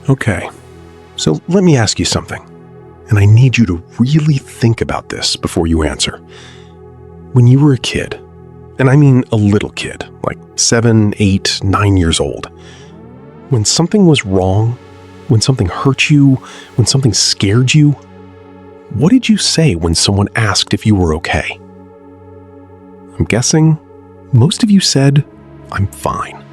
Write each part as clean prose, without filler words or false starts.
Okay, so let me ask you something, and I need you to really think about this before you answer. When you were a kid, and I mean a little kid, like 7, 8, 9 years old, when something was wrong, when something hurt you, when something scared you, what did you say when someone asked if you were okay? I'm guessing most of you said, "I'm fine."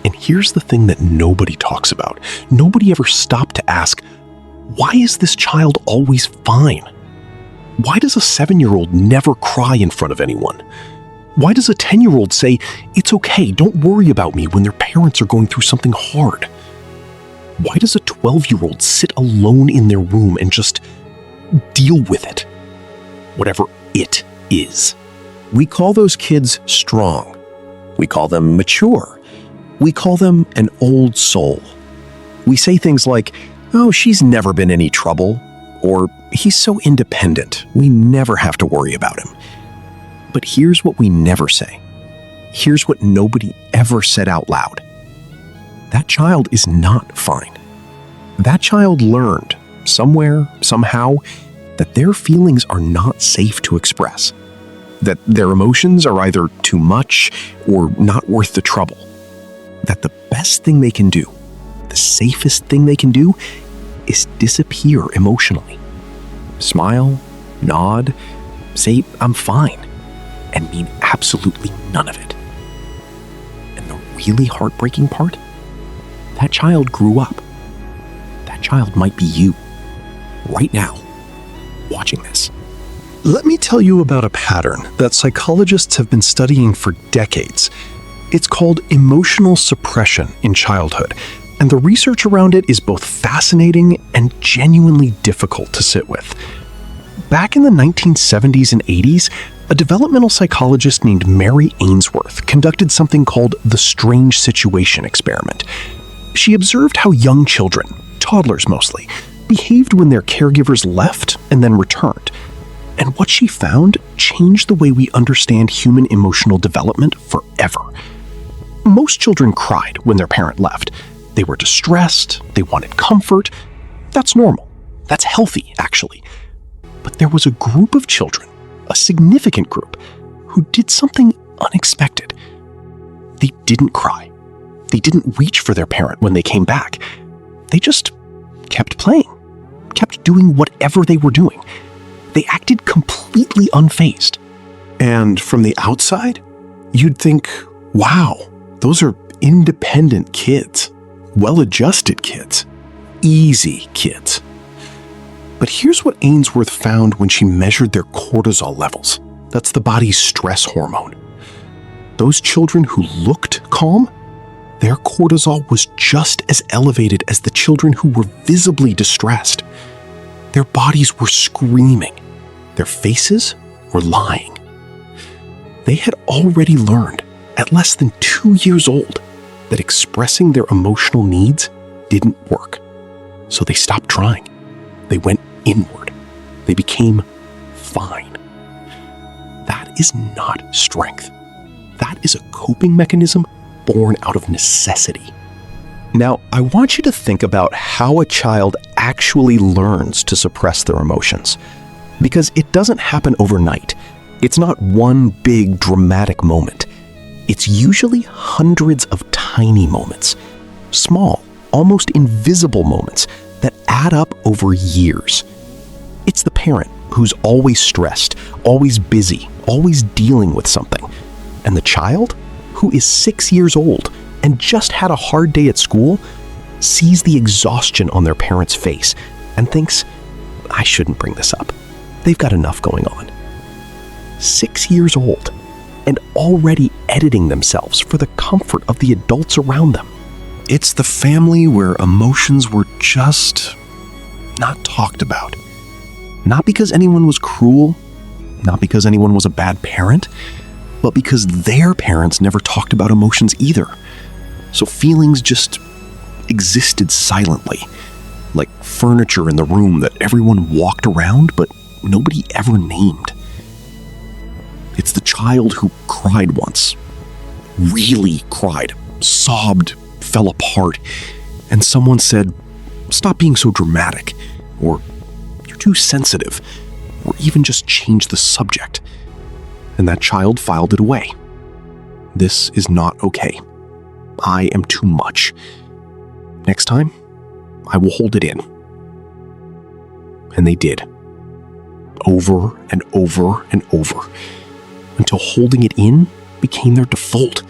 And here's the thing that nobody talks about. Nobody ever stopped to ask, why is this child always fine? Why does a 7-year-old never cry in front of anyone? Why does a 10-year-old say, "It's okay, don't worry about me," when their parents are going through something hard? Why does a 12-year-old sit alone in their room and just deal with it? Whatever it is. We call those kids strong. We call them mature. We call them an old soul. We say things like, "Oh, she's never been any trouble," or "He's so independent, we never have to worry about him." But here's what we never say. Here's what nobody ever said out loud. That child is not fine. That child learned, somewhere, somehow, that their feelings are not safe to express. That their emotions are either too much or not worth the trouble. That the best thing they can do, the safest thing they can do, is disappear emotionally. Smile, nod, say, "I'm fine," and mean absolutely none of it. And the really heartbreaking part? That child grew up. That child might be you, right now, watching this. Let me tell you about a pattern that psychologists have been studying for decades. It's called emotional suppression in childhood, and the research around it is both fascinating and genuinely difficult to sit with. Back in the 1970s and 80s, a developmental psychologist named Mary Ainsworth conducted something called the strange situation experiment. She observed how young children, toddlers mostly, behaved when their caregivers left and then returned. And what she found changed the way we understand human emotional development forever. Most children cried when their parent left. They were distressed, they wanted comfort. That's normal. That's healthy, actually. But there was a group of children, a significant group, who did something unexpected. They didn't cry. They didn't reach for their parent when they came back. They just kept playing, kept doing whatever they were doing. They acted completely unfazed. And from the outside, you'd think, wow, those are independent kids, well-adjusted kids, easy kids. But here's what Ainsworth found when she measured their cortisol levels. That's the body's stress hormone. Those children who looked calm, their cortisol was just as elevated as the children who were visibly distressed. Their bodies were screaming. Their faces were lying. They had already learned, at less than 2 years old, that expressing their emotional needs didn't work. So they stopped trying. They went inward. They became fine. That is not strength. That is a coping mechanism born out of necessity. Now, I want you to think about how a child actually learns to suppress their emotions, because it doesn't happen overnight. It's not one big dramatic moment. It's usually hundreds of tiny moments, small, almost invisible moments that add up over years. It's the parent who's always stressed, always busy, always dealing with something, and the child who is 6 years old and just had a hard day at school sees the exhaustion on their parent's face and thinks, I shouldn't bring this up. They've got enough going on. 6 years old and already editing themselves for the comfort of the adults around them. It's the family where emotions were just not talked about. Not because anyone was cruel, not because anyone was a bad parent, but because their parents never talked about emotions either. So feelings just existed silently, like furniture in the room that everyone walked around but nobody ever named. It's the child who cried once, really cried, sobbed, fell apart, and someone said, "Stop being so dramatic," or "You're too sensitive," or even just change the subject. And that child filed it away. This is not okay. I am too much. Next time, I will hold it in. And they did. Over and over and over. Until holding it in became their default.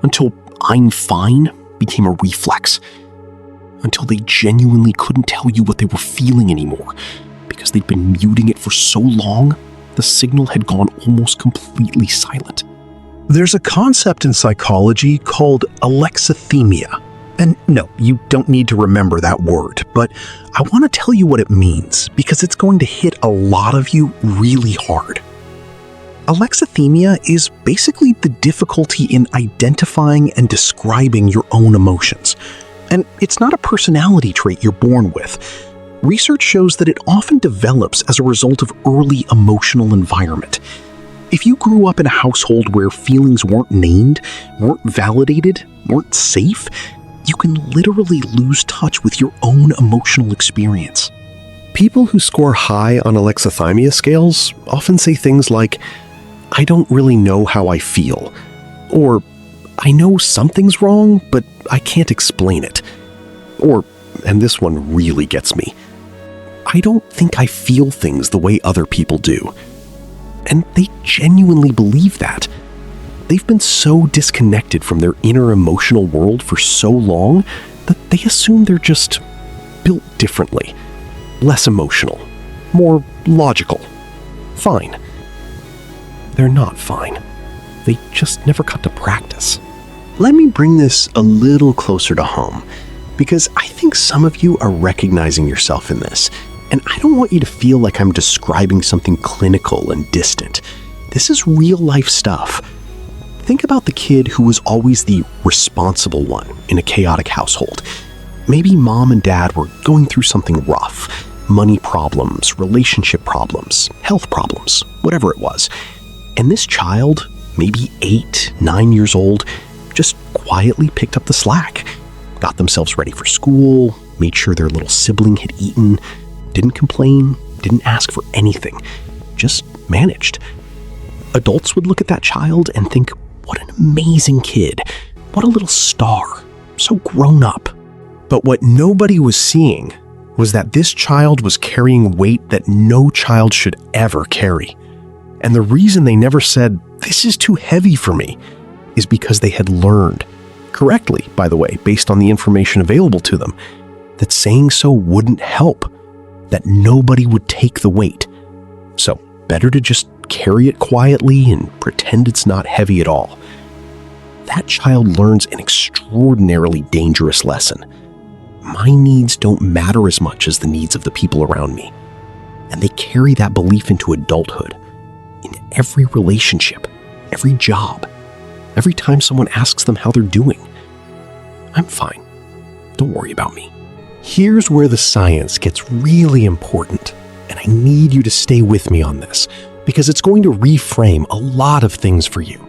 Until "I'm fine" became a reflex. Until they genuinely couldn't tell you what they were feeling anymore. Because they'd been muting it for so long, the signal had gone almost completely silent. There's a concept in psychology called alexithymia. And no, you don't need to remember that word, but I want to tell you what it means because it's going to hit a lot of you really hard. Alexithymia is basically the difficulty in identifying and describing your own emotions. And it's not a personality trait you're born with. Research shows that it often develops as a result of early emotional environment. If you grew up in a household where feelings weren't named, weren't validated, weren't safe, you can literally lose touch with your own emotional experience. People who score high on alexithymia scales often say things like, "I don't really know how I feel," or "I know something's wrong, but I can't explain it," or, and this one really gets me, "I don't think I feel things the way other people do." And they genuinely believe that. They've been so disconnected from their inner emotional world for so long that they assume they're just built differently, less emotional, more logical, fine. They're not fine. They just never got to practice. Let me bring this a little closer to home, because I think some of you are recognizing yourself in this, and I don't want you to feel like I'm describing something clinical and distant. This is real life stuff. Think about the kid who was always the responsible one in a chaotic household. Maybe mom and dad were going through something rough, money problems, relationship problems, health problems, whatever it was. And this child, maybe 8, 9 years old, just quietly picked up the slack, got themselves ready for school, made sure their little sibling had eaten, didn't complain, didn't ask for anything, just managed. Adults would look at that child and think, "What an amazing kid. What a little star. So grown up." But what nobody was seeing was that this child was carrying weight that no child should ever carry. And the reason they never said, "This is too heavy for me," is because they had learned, correctly, by the way, based on the information available to them, that saying so wouldn't help, that nobody would take the weight. So better to just carry it quietly and pretend it's not heavy at all. That child learns an extraordinarily dangerous lesson. My needs don't matter as much as the needs of the people around me. And they carry that belief into adulthood, in every relationship, every job, every time someone asks them how they're doing. "I'm fine. Don't worry about me." Here's where the science gets really important, and I need you to stay with me on this, because it's going to reframe a lot of things for you.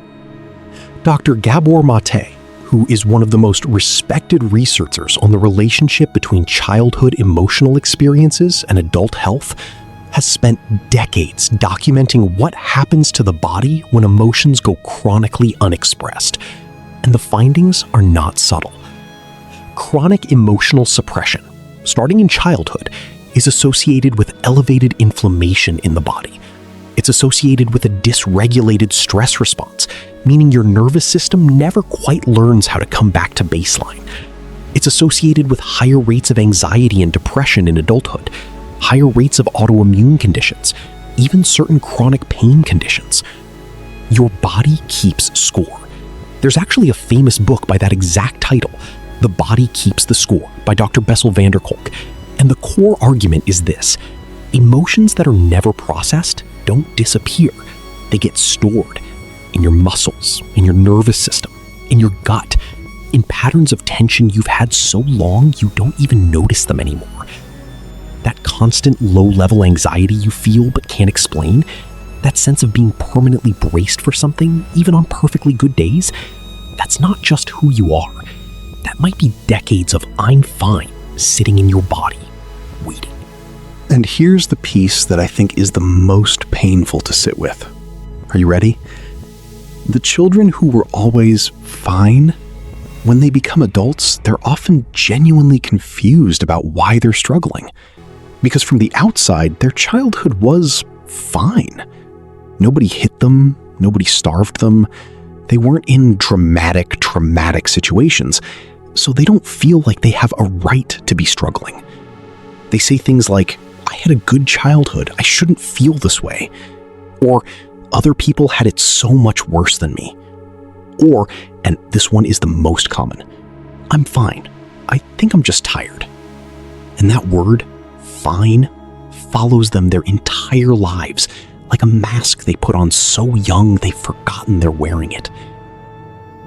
Dr. Gabor Maté, who is one of the most respected researchers on the relationship between childhood emotional experiences and adult health, has spent decades documenting what happens to the body when emotions go chronically unexpressed. And the findings are not subtle. Chronic emotional suppression, starting in childhood, is associated with elevated inflammation in the body. It's associated with a dysregulated stress response, meaning your nervous system never quite learns how to come back to baseline. It's associated with higher rates of anxiety and depression in adulthood, higher rates of autoimmune conditions, even certain chronic pain conditions. Your body keeps score. There's actually a famous book by that exact title, The Body Keeps the Score, by Dr. Bessel van der Kolk. And the core argument is this: emotions that are never processed don't disappear. They get stored in your muscles, in your nervous system, in your gut, in patterns of tension you've had so long you don't even notice them anymore. That constant low-level anxiety you feel but can't explain, that sense of being permanently braced for something, even on perfectly good days, that's not just who you are. That might be decades of "I'm fine" sitting in your body, waiting. And here's the piece that I think is the most painful to sit with. Are you ready? The children who were always fine, when they become adults, they're often genuinely confused about why they're struggling. Because from the outside, their childhood was fine. Nobody hit them, nobody starved them. They weren't in traumatic situations, so they don't feel like they have a right to be struggling. They say things like, "I had a good childhood, I shouldn't feel this way." Or, "Other people had it so much worse than me." Or, and this one is the most common, "I'm fine, I think I'm just tired." And that word, fine, follows them their entire lives, like a mask they put on so young they've forgotten they're wearing it.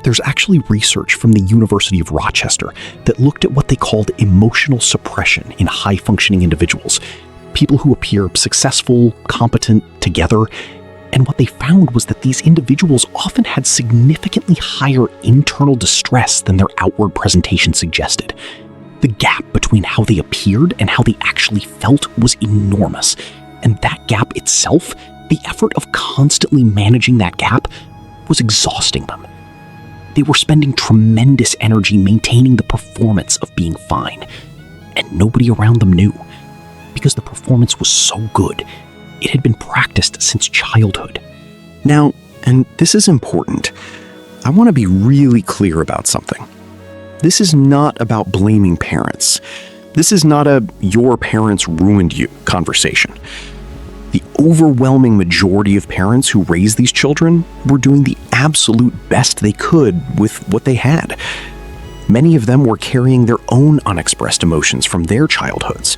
There's actually research from the University of Rochester that looked at what they called emotional suppression in high-functioning individuals, people who appear successful, competent, together. And what they found was that these individuals often had significantly higher internal distress than their outward presentation suggested. The gap between how they appeared and how they actually felt was enormous. And that gap itself, the effort of constantly managing that gap, was exhausting them. They were spending tremendous energy maintaining the performance of being fine. And nobody around them knew. Because the performance was so good, it had been practiced since childhood. Now, and this is important, I want to be really clear about something. This is not about blaming parents. This is not a "your parents ruined you" conversation. The overwhelming majority of parents who raised these children were doing the absolute best they could with what they had. Many of them were carrying their own unexpressed emotions from their childhoods.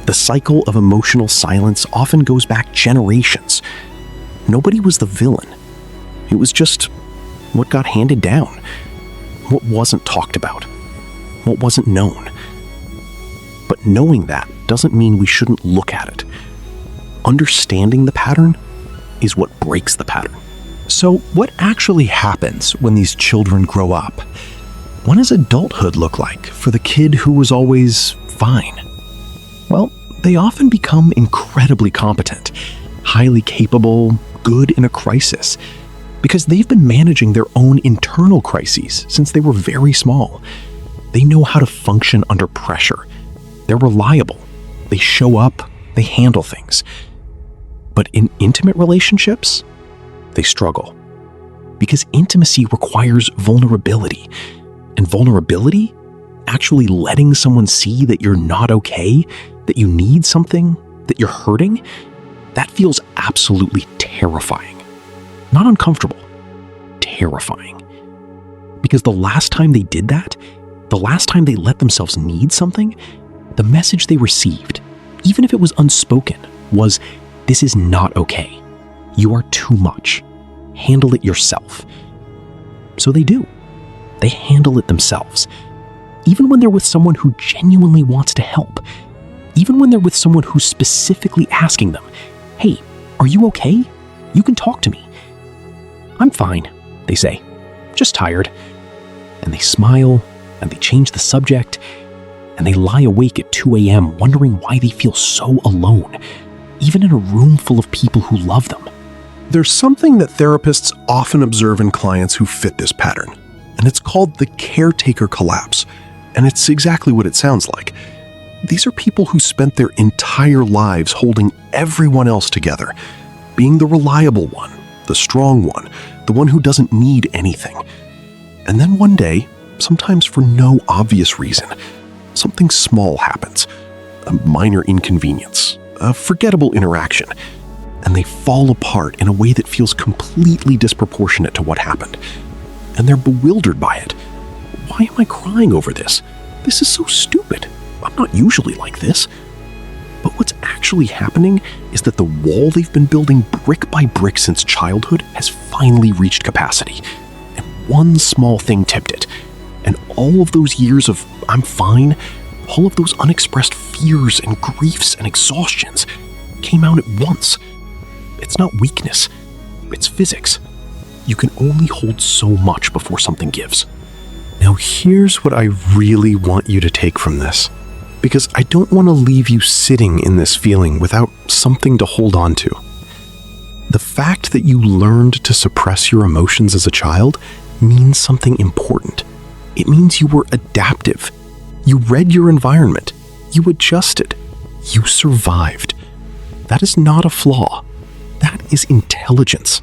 The cycle of emotional silence often goes back generations. Nobody was the villain. It was just what got handed down, what wasn't talked about, what wasn't known. But knowing that doesn't mean we shouldn't look at it. Understanding the pattern is what breaks the pattern. So what actually happens when these children grow up? What does adulthood look like for the kid who was always fine? Well, they often become incredibly competent, highly capable, good in a crisis, because they've been managing their own internal crises since they were very small. They know how to function under pressure. They're reliable. They show up. They handle things. But in intimate relationships, they struggle. Because intimacy requires vulnerability. And vulnerability, actually letting someone see that you're not okay, that you need something, that you're hurting, that feels absolutely terrifying. Not uncomfortable, terrifying. Because the last time they did that, the last time they let themselves need something, the message they received, even if it was unspoken, was, "This is not okay. You are too much. Handle it yourself." So they do. They handle it themselves. Even when they're with someone who genuinely wants to help. Even when they're with someone who's specifically asking them, "Hey, are you okay? You can talk to me." "I'm fine," they say. "Just tired." And they smile, and they change the subject, and they lie awake at 2 a.m. wondering why they feel so alone, even in a room full of people who love them. There's something that therapists often observe in clients who fit this pattern, and it's called the caretaker collapse. And it's exactly what it sounds like. These are people who spent their entire lives holding everyone else together, being the reliable one, the strong one, the one who doesn't need anything. And then one day, sometimes for no obvious reason, something small happens, a minor inconvenience, a forgettable interaction, and they fall apart in a way that feels completely disproportionate to what happened. And they're bewildered by it. Why am I crying over this? This is so stupid. I'm not usually like this. But what's actually happening is that the wall they've been building brick by brick since childhood has finally reached capacity. And one small thing tipped it. And all of those years of "I'm fine," all of those unexpressed fears and griefs and exhaustions came out at once. It's not weakness. It's physics. you can only hold so much before something gives. Now here's what I really want you to take from this, because I don't want to leave you sitting in this feeling without something to hold on to. The fact that you learned to suppress your emotions as a child means something important. It means you were adaptive. You read your environment. You adjusted. You survived. That is not a flaw. That is intelligence.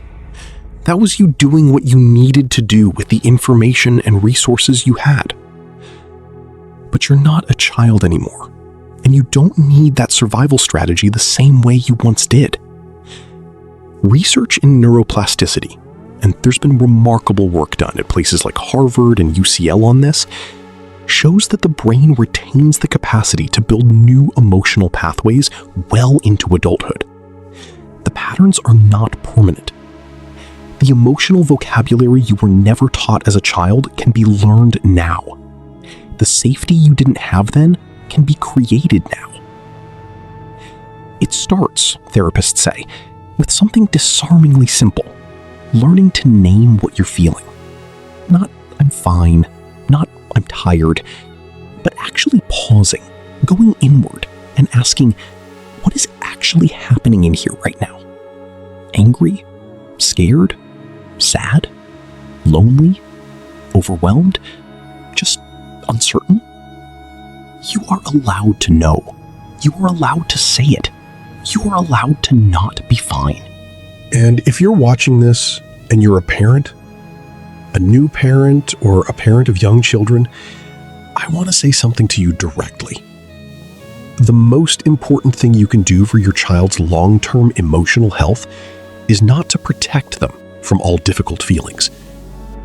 That was you doing what you needed to do with the information and resources you had. But you're not a child anymore, and you don't need that survival strategy the same way you once did. Research in neuroplasticity, and there's been remarkable work done at places like Harvard and UCL on this, shows that the brain retains the capacity to build new emotional pathways well into adulthood. The patterns are not permanent. The emotional vocabulary you were never taught as a child can be learned now. The safety you didn't have then can be created now. It starts, therapists say, with something disarmingly simple: learning to name what you're feeling. Not "I'm fine," not "I'm tired," but actually pausing, going inward, and asking, what is actually happening in here right now? Angry? Scared? Sad? Lonely? Overwhelmed? Just uncertain? You are allowed to know. You are allowed to say it. You are allowed to not be fine. And if you're watching this and you're a parent, a new parent, or a parent of young children, I want to say something to you directly. The most important thing you can do for your child's long-term emotional health is not to protect them from all difficult feelings.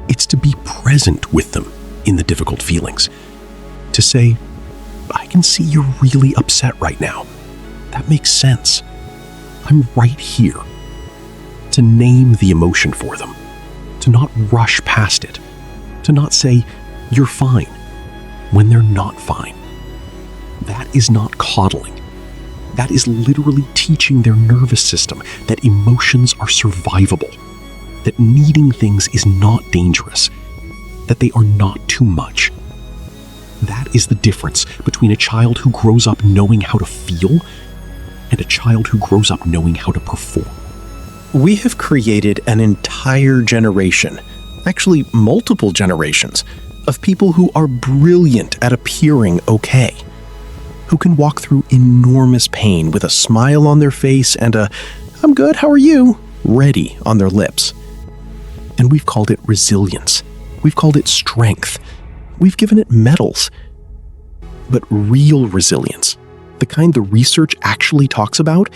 It's to be present with them in the difficult feelings. To say, I can see you're really upset right now. That makes sense. I'm right here. To name the emotion for them. To not rush past it. To not say, you're fine, when they're not fine. That is not coddling. That is literally teaching their nervous system that emotions are survivable, that needing things is not dangerous, that they are not too much. That is the difference between a child who grows up knowing how to feel and a child who grows up knowing how to perform. We have created an entire generation, actually multiple generations, of people who are brilliant at appearing okay, who can walk through enormous pain with a smile on their face and a "I'm good, how are you?" ready on their lips. And we've called it resilience. We've called it strength. We've given it medals. But real resilience, the kind the research actually talks about,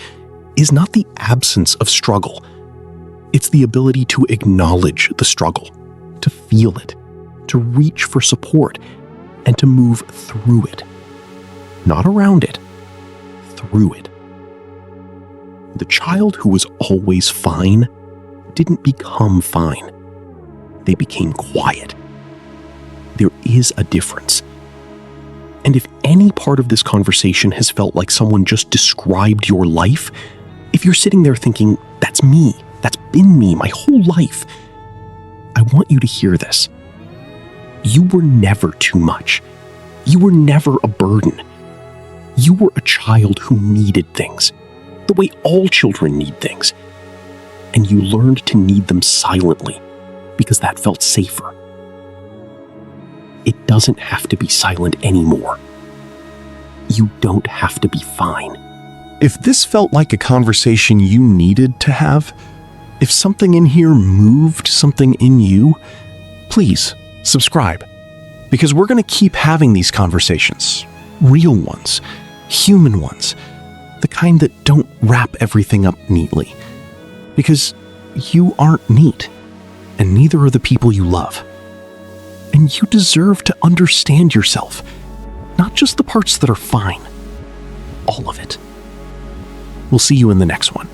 is not the absence of struggle. It's the ability to acknowledge the struggle, to feel it, to reach for support, and to move through it. Not around it, through it. The child who was always fine didn't become fine. They became quiet. There is a difference. And if any part of this conversation has felt like someone just described your life, if you're sitting there thinking, that's me, that's been me my whole life, I want you to hear this. You were never too much. You were never a burden. You were a child who needed things, the way all children need things. And you learned to need them silently, because that felt safer. It doesn't have to be silent anymore. You don't have to be fine. If this felt like a conversation you needed to have, if something in here moved something in you, please subscribe, because we're going to keep having these conversations, real ones, human ones, the kind that don't wrap everything up neatly, because you aren't neat, and neither are the people you love. And you deserve to understand yourself, not just the parts that are fine, all of it. We'll see you in the next one.